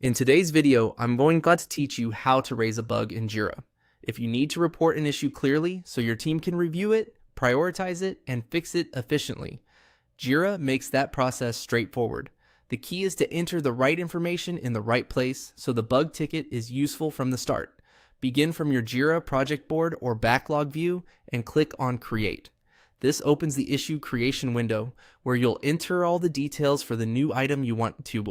In today's video, I'm going to teach you how to raise a bug in Jira. If you need to report an issue clearly so your team can review it, prioritize it, and fix it efficiently, Jira makes that process straightforward. The key is to enter the right information in the right place so the bug ticket is useful from the start. Begin from your Jira project board or backlog view and click on Create. This opens the issue creation window where you'll enter all the details for the new item you want to.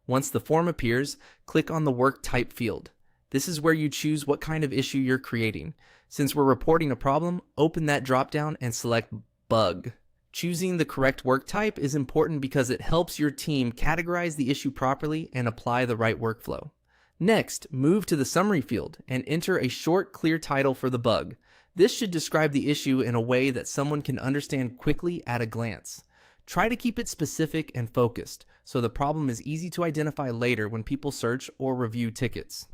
Once the form appears, click on the work type field. This is where you choose what kind of issue you're creating. Since we're reporting a problem, open that dropdown and select Bug. Choosing the correct work type is important because it helps your team categorize the issue properly and apply the right workflow. Next, move to the summary field and enter a short, clear title for the bug. This should describe the issue in a way that someone can understand quickly at a glance. Try to keep it specific and focused, so the problem is easy to identify later when people search or review tickets.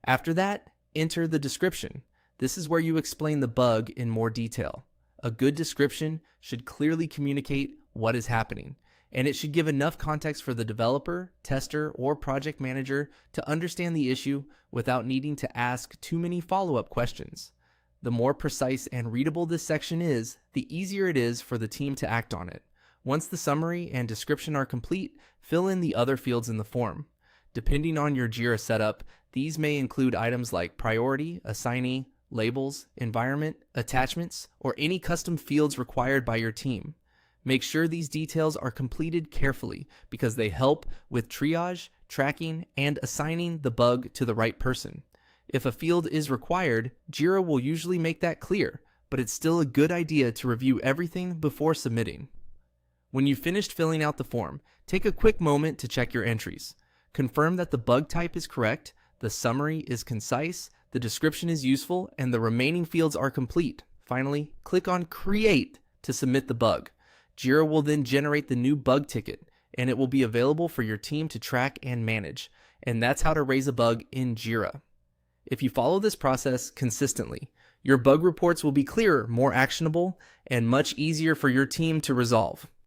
After that, enter the description. This is where you explain the bug in more detail. A good description should clearly communicate what is happening, and it should give enough context for the developer, tester, or project manager to understand the issue without needing to ask too many follow-up questions. The more precise and readable this section is, the easier it is for the team to act on it. Once the summary and description are complete, fill in the other fields in the form. Depending on your Jira setup, these may include items like priority, assignee, labels, environment, attachments, or any custom fields required by your team. Make sure these details are completed carefully because they help with triage, tracking, and assigning the bug to the right person. If a field is required, Jira will usually make that clear, but it's still a good idea to review everything before submitting. When you've finished filling out the form, take a quick moment to check your entries. Confirm that the bug type is correct, the summary is concise, the description is useful, and the remaining fields are complete. Finally, click on Create to submit the bug. Jira will then generate the new bug ticket, and it will be available for your team to track and manage. And that's how to raise a bug in Jira. If you follow this process consistently, your bug reports will be clearer, more actionable, and much easier for your team to resolve.